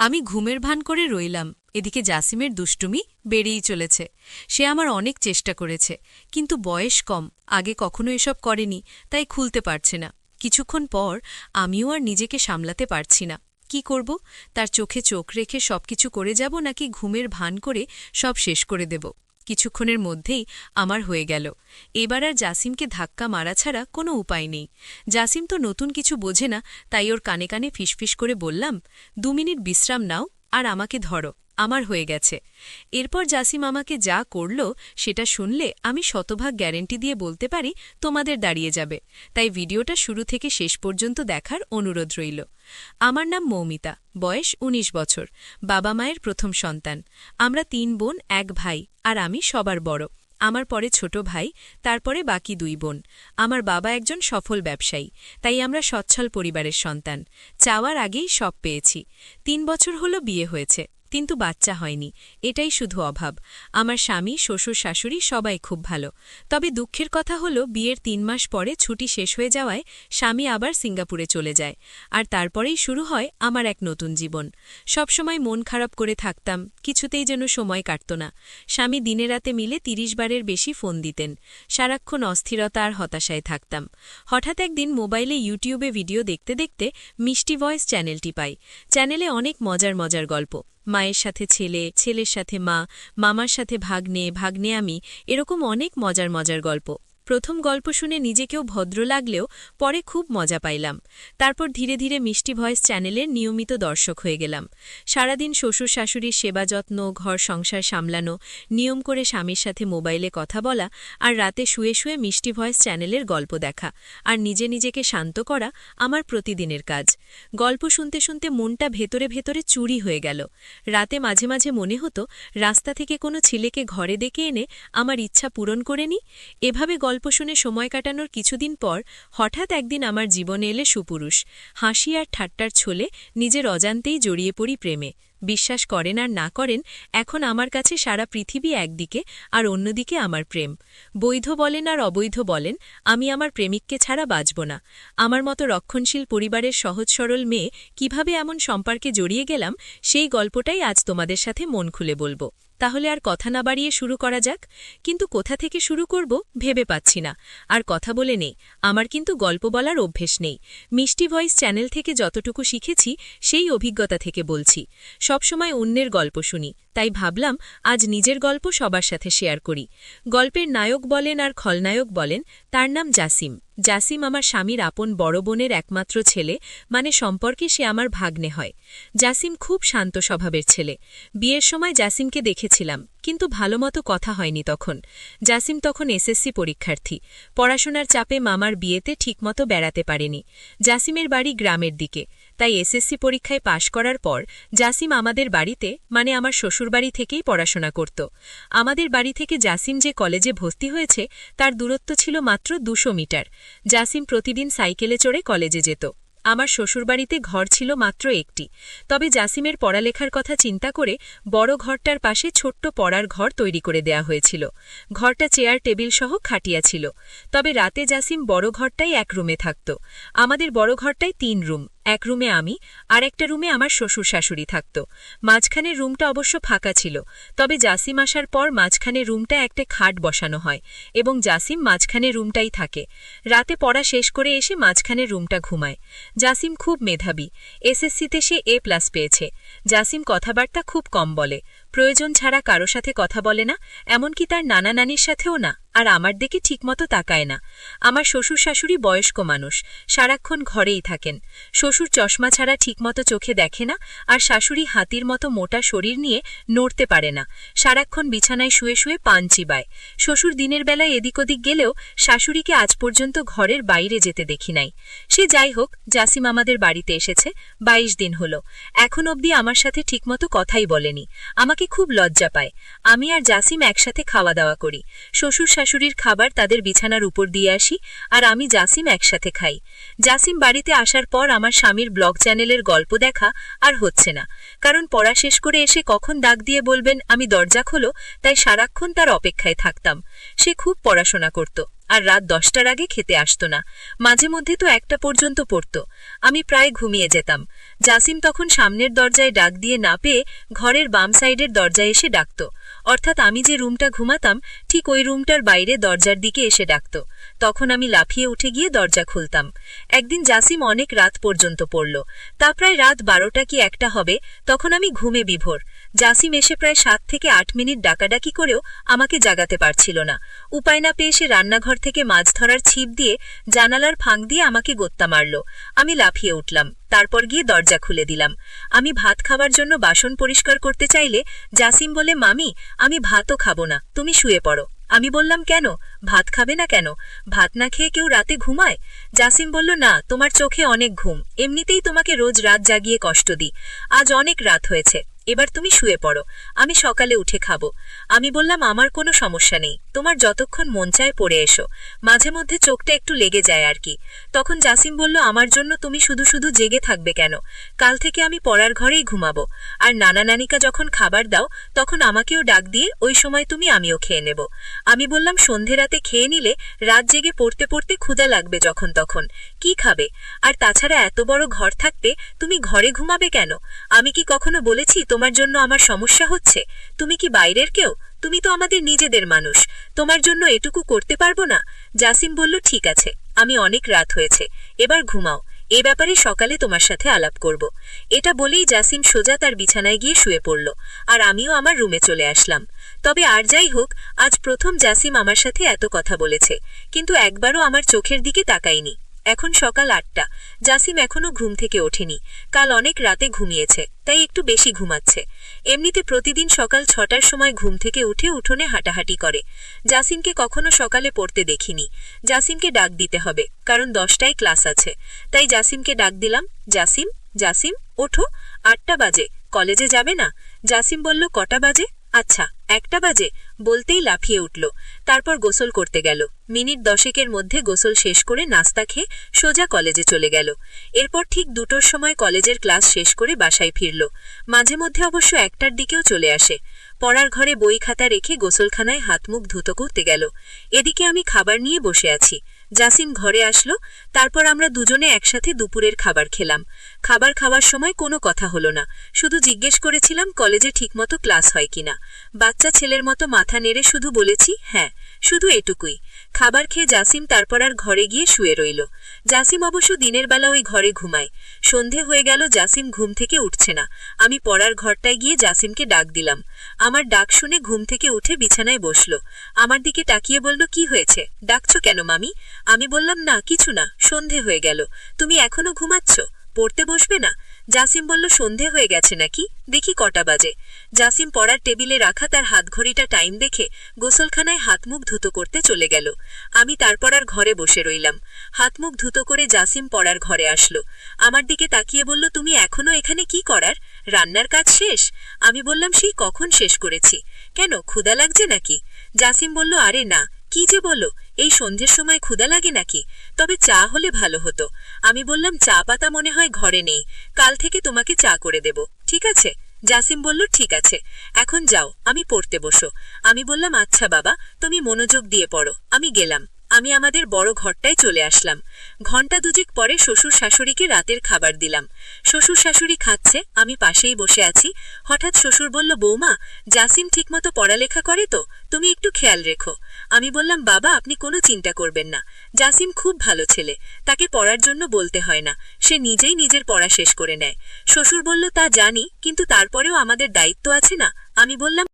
আমি ঘুমের ভান করে রইলাম, এদিকে জাসিমের দুষ্টুমি বেড়েই চলেছে। সে আমার অনেক চেষ্টা করেছে, কিন্তু বয়স কম, আগে কখনো এসব করেনি, তাই খুলতে পারছে না। কিছুক্ষণ পর আমিও আর নিজেকে সামলাতে পারছি না। কি করব? তার চোখে চোখ রেখে সবকিছু করে যাব, নাকি ঘুমের ভান করে সব শেষ করে দেব? কিছুক্ষণের মধ্যেই আমার হয়ে গেল। এবার আর জাসিমকে ধাক্কা মারা ছাড়া কোনো উপায় নেই। জাসিম তো নতুন কিছু বোঝে না, তাই ওর কানে কানে ফিসফিস করে বললাম, 2 মিনিট বিশ্রাম নাও আর আমাকে ধরো, আমার হয়ে গেছে। এরপর জাসিম আমাকে যা করল সেটা শুনলে আমি শতভাগ গ্যারেন্টি দিয়ে বলতে পারি তোমাদের দাঁড়িয়ে যাবে। তাই ভিডিওটা শুরু থেকে শেষ পর্যন্ত দেখার অনুরোধ রইল। আমার নাম মৌমিতা, বয়স 19 বছর, বাবা মায়ের প্রথম সন্তান। আমরা 3 বোন, 1 ভাই, আর আমি সবার বড়। আমার পরে ছোট ভাই, তারপরে বাকি 2 বোন। আমার বাবা একজন সফল ব্যবসায়ী, তাই আমরা সচ্ছল পরিবারের সন্তান। চাওয়ার আগেই সব পেয়েছি। 3 বছর হলো বিয়ে হয়েছে, কিন্তু বাচ্চা হয়নি, এটাই শুধু অভাব। আমার স্বামী, শ্বশুর, শাশুড়ি সবাই খুব ভালো। তবে দুঃখের কথা হলো বিয়ের 3 মাস পরে ছুটি শেষ হয়ে যাওয়ায় স্বামী আবার সিঙ্গাপুরে চলে যায়, আর তারপরেই শুরু হয় আমার এক নতুন জীবন। সবসময় মন খারাপ করে থাকতাম, কিছুতেই যেন সময় কাটত না। স্বামী দিনে রাতে মিলে 30 বারের বেশি ফোন দিতেন। সারাক্ষণ অস্থিরতা আর হতাশায় থাকতাম। হঠাৎ একদিন মোবাইলে ইউটিউবে ভিডিও দেখতে দেখতে মিষ্টি ভয়েস চ্যানেলটি পাই। চ্যানেলে অনেক মজার মজার গল্প, মায়ের সাথে ছেলে, ছেলের সাথে মা, মামার সাথে ভাগ্নে, ভাগ্নে আমি, এরকম অনেক মজার মজার গল্প। প্রথম গল্প শুনে নিজেকেও ভদ্র লাগলেও পরে খুব মজা পাইলাম। তারপর ধীরে ধীরে মিষ্টি ভয়েস চ্যানেলের নিয়মিত দর্শক হয়ে গেলাম। সারাদিন শ্বশুর শাশুড়ির সেবা যত্ন, ঘর সংসার সামলানো, নিয়ম করে স্বামীর সাথে মোবাইলে কথা বলা, আর রাতে শুয়ে শুয়ে মিষ্টি ভয়েস চ্যানেলের গল্প দেখা, আর নিজে নিজেকে শান্ত করা আমার প্রতিদিনের কাজ। গল্প শুনতে শুনতে মনটা ভেতরে ভেতরে চুরি হয়ে গেল। রাতে মাঝে মাঝে মনে হতো রাস্তা থেকে কোনো ছেলেকে ঘরে ডেকে এনে আমার ইচ্ছা পূরণ করে নি। এভাবে গল্প শুনে সময় কাটানোর কিছুদিন পর হঠাৎ একদিন আমার জীবনে এলে সুপুরুষ। হাসি আর ঠাট্টার ছলে নিজের অজান্তেই জড়িয়ে পড়ি প্রেমে। বিশ্বাস করেন আর না করেন, এখন আমার কাছে সারা পৃথিবী একদিকে আর অন্যদিকে আমার প্রেম। বৈধ বলেন আর অবৈধ বলেন, আমি আমার প্রেমিককে ছাড়া বাঁচব না। আমার মতো রক্ষণশীল পরিবারের সহজ সরল মেয়ে কিভাবে এমন সম্পর্কে জড়িয়ে গেলাম, সেই গল্পটাই আজ তোমাদের সাথে মন খুলে বলবো। তাহলে আর কথা না বাড়িয়ে শুরু করা যাক। কিন্তু কোথা থেকে শুরু করব ভেবে পাচ্ছি না। আর কথা বলে নেই, আমার কিন্তু গল্প বলার অভ্যেস নেই। মিষ্টি ভয়েস চ্যানেল থেকে যতটুকু শিখেছি সেই অভিজ্ঞতা থেকে বলছি। সবসময় অন্যের গল্প শুনি, তাই ভাবলাম আজ নিজের গল্প সবার সাথে শেয়ার করি। গল্পের নায়ক বলেন আর খলনায়ক বলেন, তার নাম জাসিম। জাসিম আমার স্বামীর আপন বড় বোনের একমাত্র ছেলে, মানে সম্পর্কে সে আমার ভাগ্নে হয়। জাসিম খুব শান্ত স্বভাবের ছেলে। বিয়ের সময় জাসিমকে দেখেছিলাম, কিন্তু ভালোমতো কথা হয়নি তখন। জাসিম তখন এসএসসি পরীক্ষার্থী। পড়াশোনার চাপে মামার বিয়েতে ঠিকমতো বেড়াতে পারেনি। জাসিমের বাড়ি গ্রামের দিকে, তাই এসএসসি পরীক্ষায় পাশ করার পর জাসিম আমাদের বাড়িতে, মানে আমার শ্বশুরবাড়ি থেকেই পড়াশোনা করত। আমাদের বাড়ি থেকে জাসিম যে কলেজে ভর্তি হয়েছে তার দূরত্ব ছিল মাত্র 200 মিটার। জাসিম প্রতিদিন সাইকেলে চড়ে কলেজে যেত। আমার শ্বশুরবাড়িতে ঘর ছিল মাত্র একটি, তবে জাসিমের পড়ালেখার কথা চিন্তা করে বড় ঘরটার পাশে ছোট্ট পড়ার ঘর তৈরি করে দেয়া হয়েছিল। ঘরটা চেয়ার টেবিল সহ খাটিয়া ছিল। তবে রাতে জাসিম বড় ঘরটাই 1 রুমে থাকত। আমাদের বড় ঘরটাই 3 রুম। 1 রুমে আমি, আর একটা রুমে আমার শ্বশুর শাশুড়ি থাকত। মাঝখানের রুমটা অবশ্য ফাঁকা ছিল, তবে জাসিম আসার পর মাঝখানের রুমটা একটা খাট বসানো হয় এবং জাসিম মাঝখানের রুমটাই থাকে। রাতে পড়া শেষ করে এসে মাঝখানের রুমটা ঘুমায়। জাসিম খুব মেধাবী। এসএসসিতে সে A+ পেয়েছে। জাসিম কথাবার্তা খুব কম বলে, প্রয়োজন ছাড়া কারো সাথে কথা বলে না, এমনকি তার নানা নানির সাথেও না, আর আমার দিকে ঠিকমতো তাকায় না। আমার শ্বশুর শাশুড়ি বয়স্ক মানুষ, সারাক্ষণ ঘরেই থাকেন। শ্বশুর চশমা ছাড়া ঠিকমতো চোখে দেখে না, আর শাশুড়ি হাতির মতো মোটা শরীর নিয়ে নড়তে পারে না। সারাক্ষণ বিছানায় শুয়ে শুয়ে পান চিবায়। শ্বশুর দিনের বেলায় এদিক ওদিক গেলেও শাশুড়িকে আজ পর্যন্ত ঘরের বাইরে যেতে দেখি নাই। সে যাই হোক, জাসিম আমাদের বাড়িতে এসেছে 22 দিন হলো। এখন অবধি আমার সাথে ঠিকমতো কথাই বলেনি। আমাকে খুব লজ্জা পায়। আমি আর জাসিম একসাথে খাওয়া দাওয়া করি। শ্বশুর শাশুড়ির খাবার তাদের বিছানার উপর দিয়ে আসি, আর আমি জাসিম একসাথে খাই। জাসিম বাড়িতে আসার পর আমার স্বামীর ব্লগ চ্যানেলের গল্প দেখা আর হচ্ছে না, কারণ পড়া শেষ করে এসে কখন ডাক দিয়ে বলবেন আমি দরজা খোলো, তাই সারাক্ষণ তার অপেক্ষায় থাকতাম। সে খুব পড়াশোনা করত, আর রাত 10টার আগে খেতে আসতো না, মাঝে মধ্যে তো 1টা পর্যন্ত পড়তো। আমি প্রায় ঘুমিয়ে যেতাম। জাসিম তখন সামনের দরজায় ডাক দিয়ে না পেয়ে ঘরের বাম সাইডের দরজায় এসে ডাকত, অর্থাৎ আমি যে রুমটা ঘুমাতাম ঠিক ওই রুমটার বাইরে দরজার দিকে এসে ডাকত। তখন আমি লাফিয়ে উঠে গিয়ে দরজা খুলতাম। একদিন জাসিম অনেক রাত পর্যন্ত পড়ল, তা প্রায় রাত 12টা কি 1টা হবে, তখন আমি ঘুমে বিভোর। জাসিম এসে প্রায় 7 থেকে 8 মিনিট ডাকাডাকি করেও আমাকে জাগাতে পারছিল না। উপায় না পেয়ে সে রান্নাঘর থেকে মাছ ধরার ছিপ দিয়ে জানালার ফাঁক দিয়ে আমাকে গোত্তা মারল। আমি লাফিয়ে উঠলাম, তারপর গিয়ে দরজা খুলে দিলাম। আমি ভাত খাবার জন্য বাসন পরিষ্কার করতে চাইলে জাসিম বলে, মামি আমি ভাতও খাবো না, তুমি শুয়ে পড়ো। আমি বললাম, কেন, ভাত খাবে না কেন? ভাত না খেয়ে কেউ রাতে ঘুমায়? জাসিম বলল, না, তোমার চোখে অনেক ঘুম, এমনিতেই তোমাকে রোজ রাত জাগিয়ে কষ্ট দিই, আজ অনেক রাত হয়েছে, এবার তুমি শুয়ে পড়ো, আমি সকালে উঠে খাবো। আমি বললাম, আমার কোনো সমস্যা নেই, তোমার যতক্ষণ মন চায় পড়ে এসো, মাঝে মধ্যে চোখটা একটু লেগে যায় আর কি। তখন জাসিম বলল, আমার জন্য তুমি শুধু শুধু জেগে থাকবে কেন? কাল থেকে আমি পড়ার ঘরেই ঘুমাবো, আর নানা নানিকা যখন খাবার দাও তখন আমাকেও ডাক দিয়ে ওই সময় তুমি আমিও খেয়ে নেব। আমি বললাম, সন্ধে রাতে খেয়ে নিলে রাত জেগে পড়তে পড়তে ক্ষুধা লাগবে যখন তখন, কি খাবে? আর তাছাড়া এত বড় ঘর থাকতে তুমি ঘরে ঘুমাবে কেন? আমি কি কখনো বলেছি তোমার জন্য আমার সমস্যা হচ্ছে? তুমি কি বাইরের কেউ? তুমি তো আমাদের নিজেদের মানুষ, তোমার জন্য এটুকু করতে পারবো না? জাসিম বলল, ঠিক আছে, আমি অনেক রাত হয়েছে, এবার ঘুমাও, এ ব্যাপারে সকালে তোমার সাথে আলাপ করব। এটা বলেই জাসিম সোজা তার বিছানায় গিয়ে শুয়ে পড়ল, আর আমিও আমার রুমে চলে আসলাম। তবে আর যাই হোক, আজ প্রথম জাসিম আমার সাথে এত কথা বলেছে, কিন্তু একবারও আমার চোখের দিকে তাকায়নি। এখন সকাল 8টা, জাসিম এখনো ঘুম থেকে ওঠেনি। কাল অনেক রাতে ঘুমিয়েছে, তাই একটু বেশি ঘুমাচ্ছে। এমনিতে প্রতিদিন সকাল 6টার সময় ঘুম থেকে উঠে উঠোনে হাঁটাহাঁটি করে। জাসিমকে কখনো সকালে পড়তে দেখিনি। জাসিমকে ডাক দিতে হবে, কারণ 10টায় ক্লাস আছে। তাই জাসিমকে ডাক দিলাম, জাসিম, জাসিম, ওঠো, 8টা বাজে, কলেজে যাবে না? জাসিম বলল, কটা বাজে? আচ্ছা, 1টা বাজে, বলতেই লাফিয়ে উঠল। তারপর গোসল করতে গেল। মিনিট 10-এর মধ্যে গোসল শেষ করে নাস্তা খেয়ে সোজা কলেজে চলে গেল। এরপর ঠিক 2টোর সময় কলেজের ক্লাস শেষ করে বাসায় ফিরল। মাঝে মধ্যে অবশ্য 1টার দিকেও চলে আসে। পড়ার ঘরে বই খাতা রেখে গোসলখানায় হাত মুখ ধুতো করতে গেল। এদিকে আমি খাবার নিয়ে বসে আছি। জাসিম ঘরে আসলো, তারপর আমরা দুজনে একসাথে দুপুরের খাবার খেলাম। খাবার খাওয়ার সময় কোনো কথা হলো না, শুধু জিজ্ঞেস করেছিলাম কলেজে ঠিকমতো ক্লাস হয় কিনা। বাচ্চা ছেলের মতো মাথা নেড়ে শুধু বলেছি, হ্যাঁ, শুধু এটুকুই। খাবার খেয়ে জাসিম তারপর আর ঘরে গিয়ে শুয়ে রইল। জাসিম অবশ্য দিনের বেলা ওই ঘরে ঘুমায়। সন্ধে হয়ে গেল, জাসিম ঘুম থেকে উঠছে না। আমি পড়ার ঘরটায় গিয়ে জাসিমকে ডাক দিলাম। আমার ডাক শুনে ঘুম থেকে উঠে বিছানায় বসল। আমার দিকে তাকিয়ে বলল, কি হয়েছে, ডাকছো কেন মামি? আমি বললাম, না কিছু না, সন্ধে হয়ে গেল, তুমি এখনো ঘুমাচ্ছ, পড়তে বসবে না? জাসিম বলল, সন্ধে হয়ে গেছে নাকি, দেখি কটা বাজে। জাসিম পড়ার টেবিলে রাখা তার হাতঘড়িটা টাইম দেখে গোসলখানায় হাত মুখ ধুতো করতে চলে গেল। আমি তারপর আর ঘরে বসে রইলাম। হাত মুখ ধুতো করে জাসিম পড়ার ঘরে আসলো। আমার দিকে তাকিয়ে বলল, তুমি এখনো এখানে কি করার? রান্নার কাজ শেষ? আমি বললাম, সেই কখন শেষ করেছি, কেন ক্ষুধা লাগছে নাকি? জাসিম বলল, আরে না, কি যে বলো, এই সন্ধ্যের সময় ক্ষুধা লাগে নাকি? তবে চা হলে ভালো হতো। আমি বললাম, চা পাতা মনে হয় ঘরে নেই, কাল থেকে তোমাকে চা করে দেব, ঠিক আছে? জাসিম বলল, ঠিক আছে, এখন যাও, আমি পড়তে বসো। আমি বললাম, আচ্ছা বাবা, তুমি মনোযোগ দিয়ে পড়ো, আমি গেলাম। আমি আমাদের বড় ঘরটায় চলে আসলাম। ঘণ্টা দুয়েক পরে শ্বশুর শাশুড়িকে রাতের খাবার দিলাম। শ্বশুর শাশুড়ি খাচ্ছে, আমি পাশেই বসে আছি। হঠাৎ শ্বশুর বলল, বৌমা, জাসিম ঠিকমতো পড়ালেখা করে তো, তুমি একটু খেয়াল রেখো। আমি বললাম, বাবা আপনি কোনো চিন্তা করবেন না, জাসিম খুব ভালো ছেলে, তাকে পড়ার জন্য বলতে হয় না, সে নিজেই নিজের পড়া শেষ করে নেয়। শ্বশুর বলল, তা জানি, কিন্তু তারপরেও আমাদের দায়িত্ব আছে না? আমি বললাম,